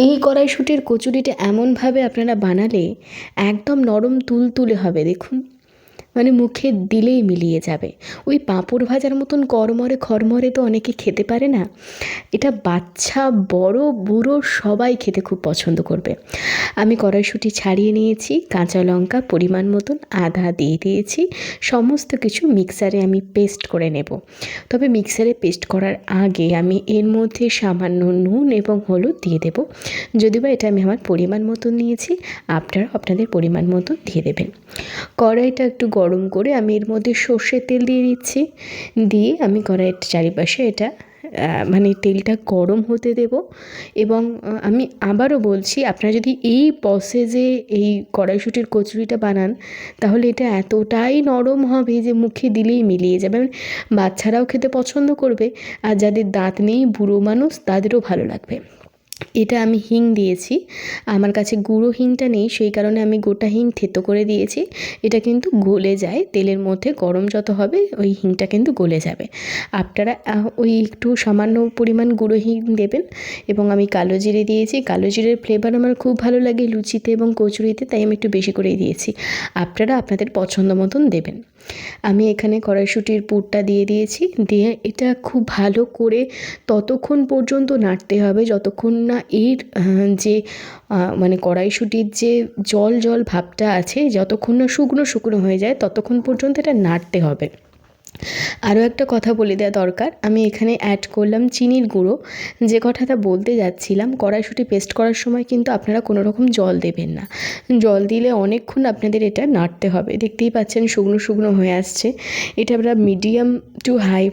এই কড়াইশুঁটির কচুরিটা এমনভাবে আপনারা বানালে একদম নরম তুলতুলে হবে। দেখুন, মানে মুখে দিলেই মিলিয়ে যাবে। ওই পাঁপড় ভাজার মতন কড়মড়ে খড়মড়ে তো অনেকে খেতে পারে না। এটা বাচ্চা বড় বুড়ো সবাই খেতে খুব পছন্দ করবে। আমি কড়াইশুঁটি ছাড়িয়ে নিয়েছি, কাঁচা লঙ্কা পরিমাণ মতন, আদা দিয়ে দিয়েছি, সমস্ত কিছু মিক্সারে আমি পেস্ট করে নেব। তবে মিক্সারে পেস্ট করার আগে আমি এর মধ্যে সামান্য নুন এবং হলুদ দিয়ে দেব। যদিও বা এটা আমি আমার পরিমাণ মতন নিয়েছি, আপনারা আপনাদের পরিমাণ মতো দিয়ে দেবেন। কড়াইটা একটু গরম করে আমি এর মধ্যে সর্ষের তেল দিয়ে দিচ্ছি। দিয়ে আমি কড়াইয়ের চারিপাশে এটা মানে তেলটা গরম হতে দেব। এবং আমি আবারও বলছি, আপনারা যদি এই প্রসেসে এই কড়াইশুঁটির কচুরিটা বানান তাহলে এটা এতটাই নরম হবে যে মুখে দিলেই মিলিয়ে যাবে। মানে বাচ্চারাও খেতে পছন্দ করবে, আর যাদের দাঁত নেই বুড়ো মানুষ তাদেরও ভালো লাগবে। এটা আমি হিং দিয়েছি, আমার কাছে গুঁড়ো হিংটা নেই, সেই কারণে আমি গোটা হিং থেতো করে দিয়েছি। এটা কিন্তু গলে যায় তেলের মধ্যে, গরম যত হবে ওই হিংটা কিন্তু গলে যাবে। আপনারা ওই একটু সামান্য পরিমাণ গুঁড়ো হিং দেবেন। এবং আমি কালো জিরে দিয়েছি, কালো জিরের ফ্লেভার আমার খুব ভালো লাগে লুচিতে এবং কচুরিতে, তাই আমি একটু বেশি করেই দিয়েছি। আপনারা আপনাদের পছন্দ মতন দেবেন। আমি এখানে কড়াইশুঁটির পুরটা দিয়ে দিয়েছি, দিয়ে এটা খুব ভালো করে ততক্ষণ পর্যন্ত নাড়তে হবে যতক্ষণ না এর যে মানে কড়াইশুঁটির যে জল জল ভাবটা আছে যতক্ষণ না শুকনো শুকনো হয়ে যায় ততক্ষণ পর্যন্ত এটা নাড়তে হবে। আরও একটা কথা বলে দেওয়া দরকার, আমি এখানে অ্যাড করলাম চিনির গুঁড়ো। যে কথাটা বলতে যাচ্ছিলাম, কড়াইশুঁটি পেস্ট করার সময় কিন্তু আপনারা কোনো রকম জল দেবেন না। জল দিলে অনেকক্ষণ আপনাদের এটা নাড়তে হবে। দেখতেই পাচ্ছেন শুকনো শুকনো হয়ে আসছে। এটা আপনারা মিডিয়াম টু হাই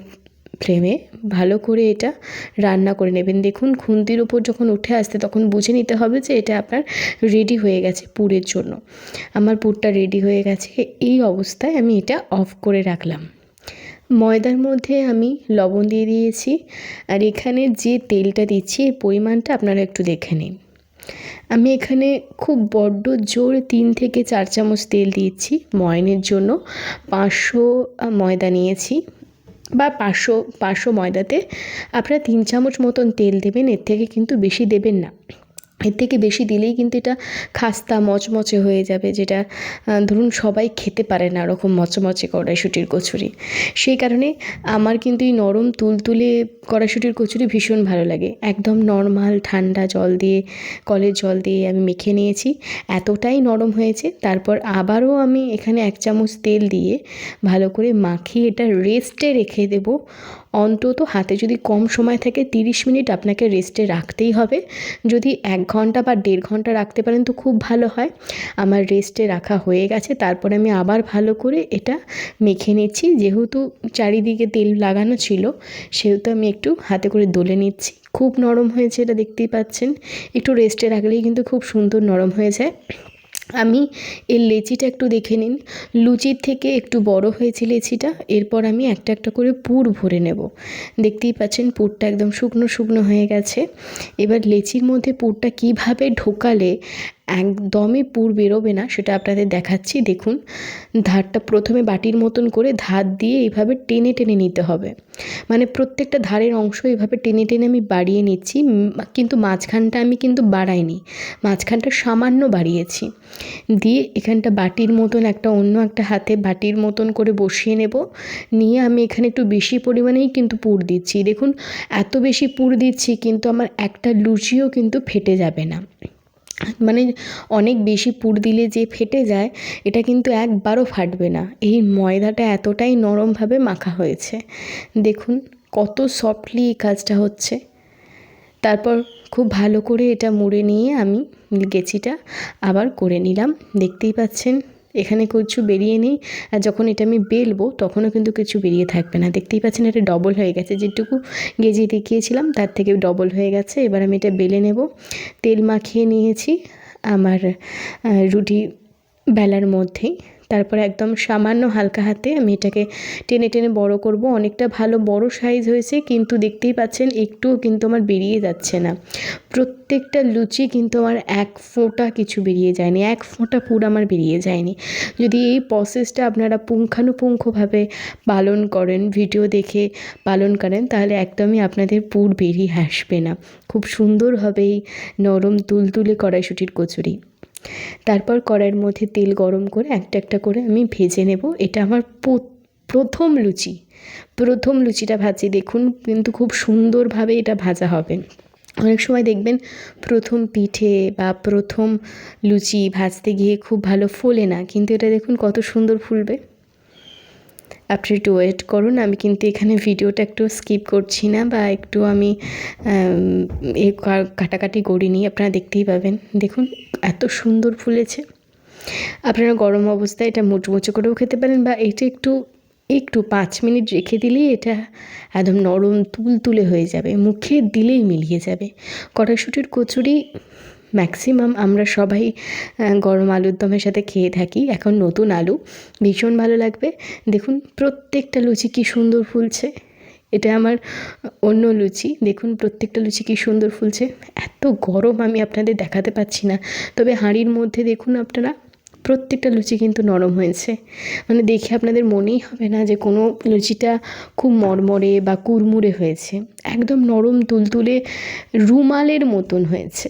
ফ্লেমে ভালো করে এটা রান্না করে নেবেন। দেখুন খুন্তির উপর যখন উঠে আসছে তখন বুঝে নিতে হবে যে এটা আপনার রেডি হয়ে গেছে পুরের জন্য। আমার পুরটা রেডি হয়ে গেছে, এই অবস্থায় আমি এটা অফ করে রাখলাম। ময়দার মধ্যে আমি লবণ দিয়ে দিয়েছি, আর এখানে যে তেলটা দিচ্ছি এর পরিমাণটা আপনারা একটু দেখে নিন। আমি এখানে খুব বড্ড জোর 3 থেকে 4 চামচ তেল দিচ্ছি ময়ানের জন্য। 500 ময়দা নিয়েছি, বা 500 ময়দাতে আপনারা 3 চামচ মতন তেল দেবেন, এর থেকে কিন্তু বেশি দেবেন না। এর থেকে বেশি দিলেই কিন্তু এটা খাস্তা মচমচে হয়ে যাবে, যেটা ধরুন সবাই খেতে পারে না ওরকম মচমচে কড়াইশুঁটির কচুরি। সেই কারণে আমার কিন্তু এই নরম তুলতুলে কড়াইশুঁটির কচুরি ভীষণ ভালো লাগে। একদম নর্মাল ঠান্ডা জল দিয়ে, কলের জল দিয়ে আমি মেখে নিয়েছি, এতটাই নরম হয়েছে। তারপর আবারও আমি এখানে 1 চামচ তেল দিয়ে ভালো করে মাখিয়ে এটা রেস্টে রেখে দেবো। অন্তত হাতে যদি কম সময় থাকে 30 মিনিট আপনাকে রেস্টে রাখতেই হবে। যদি 1 ঘন্টা বা 1.5 ঘন্টা রাখতে পারেন তো খুব ভালো হয়। আমার রেস্টে রাখা হয়ে গেছে, তারপরে আমি আবার ভালো করে এটা মেখে নিচ্ছি। যেহেতু চারিদিকে তেল লাগানো ছিল সেহেতু আমি একটু হাতে করে দলে নিচ্ছি। খুব নরম হয়েছে, এটা দেখতেই পাচ্ছেন। একটু রেস্টে রাখলেই কিন্তু খুব সুন্দর নরম হয়ে যায়। আমি এর লেচিটা একটু দেখে নিন, লুচির থেকে একটু বড় হয়েছে লেচিটা। এরপর আমি একটা একটা করে পুর ভরে নেব। দেখতেই পাচ্ছেন পুরটা একদম শুকনো শুকনো হয়ে গেছে। এবার লেচির মধ্যে পুরটা কীভাবে ঢোকালে একদমই পুর বেরোবে না সেটা আপনাদের দেখাচ্ছি। দেখুন, ধারটা প্রথমে বাটির মতন করে ধার দিয়ে এইভাবে টেনে টেনে নিতে হবে। মানে প্রত্যেকটা ধারের অংশ এইভাবে টেনে টেনে আমি বাড়িয়ে নিচ্ছি, কিন্তু মাঝখানটা আমি কিন্তু বাড়াইনি, মাঝখানটা সামান্য বাড়িয়েছি। দিয়ে এখানটা বাটির মতন অন্য একটা হাতে বাটির মতন করে বসিয়ে নেব। নিয়ে আমি এখানে একটু বেশি পরিমাণেই কিন্তু পুর দিচ্ছি। দেখুন এত বেশি পুর দিচ্ছি কিন্তু আমার একটা লুচিও কিন্তু ফেটে যাবে না। মানে অনেক বেশি পুর দিলে যে ফেটে যায় এটা কিন্তু একবারও ফাটবে না। এই ময়দাটা এতটাই নরমভাবে মাখা হয়েছে, দেখুন কত সফটলি এই কাজটা হচ্ছে। তারপর খুব ভালো করে এটা মুড়ে নিয়ে আমি লেচিটা আবার করে নিলাম। দেখতেই পাচ্ছেন এখানে কিছু বেরিয়ে নেই, আর যখন এটা আমি বেলবো তখনও কিন্তু কিছু বেরিয়ে থাকবে না। দেখতেই পাচ্ছেন এটা ডবল হয়ে গেছে, যেটুকু গেজে দেখিয়েছিলাম তার থেকে ডবল হয়ে গেছে। এবার আমি এটা বেলে নেব। তেল মাখিয়ে নিয়েছি আমার রুটি বেলার মধ্যেই, তারপরে একদম সামান্য হালকা হাতে আমি এটাকে টেনে টেনে বড় করব। অনেকটা ভালো বড় সাইজ হয়েছে, কিন্তু দেখতেই পাচ্ছেন একটুও কিন্তু আমার বেরিয়ে যাচ্ছে না। প্রত্যেকটা লুচি কিন্তু আমার এক ফোঁটা কিছু বেরিয়ে যায়নি, এক ফোঁটা পুর আমার বেরিয়ে যায়নি। যদি এই প্রসেসটা আপনারা পুঙ্খানুপুঙ্খভাবে পালন করেন, ভিডিও দেখে পালন করেন, তাহলে একদমই আপনাদের পুর বেরিয়ে আসবে না। খুব সুন্দর হবে এই নরম তুলতুলে কড়াইশুঁটির কচুরি। তারপর কড়াইয়ের মধ্যে তেল গরম করে একটা একটা করে আমি ভেজে নেব। এটা আমার প্রথম লুচিটা ভাজি, দেখুন কিন্তু খুব সুন্দরভাবে এটা ভাজা হবে। অনেক সময় দেখবেন প্রথম পিঠে বা প্রথম লুচি ভাজতে গিয়ে খুব ভালো ফোলে না, কিন্তু এটা দেখুন কত সুন্দর ফুলবে। আপনি একটু ওয়েট করুন, আমি কিন্তু এখানে ভিডিওটা একটু স্কিপ করছি না, বা একটু আমি কাটাকাটি করিনি, আপনারা দেখতেই পাবেন। দেখুন এত সুন্দর ফুলেছে। আপনারা গরম অবস্থায় এটা মুচমুচে করেও খেতে পারেন, বা এটা একটু 5 মিনিট রেখে দিলেই এটা একদম নরম তুলতুলে হয়ে যাবে, মুখে দিলেই মিলিয়ে যাবে। কড়াইশুঁটির কচুরি ম্যাক্সিমাম আমরা সবাই গরম আলুর দমের সাথে খেয়ে থাকি। এখন নতুন আলু, ভীষণ ভালো লাগবে। দেখুন প্রত্যেকটা লুচি কী সুন্দর ফুলছে। এটা আমার অন্য লুচি, দেখুন প্রত্যেকটা লুচি কী সুন্দর ফুলছে। এত গরম আমি আপনাদের দেখাতে পাচ্ছি না, তবে হাঁড়ির মধ্যে দেখুন আপনারা প্রত্যেকটা লুচি কিন্তু নরম হয়েছে। মানে দেখে আপনাদের মনেই হবে না যে কোনো লুচিটা খুব মরমরে বা কুড়মুড়ে হয়েছে। একদম নরম তুলতুলে রুমালের মতন হয়েছে।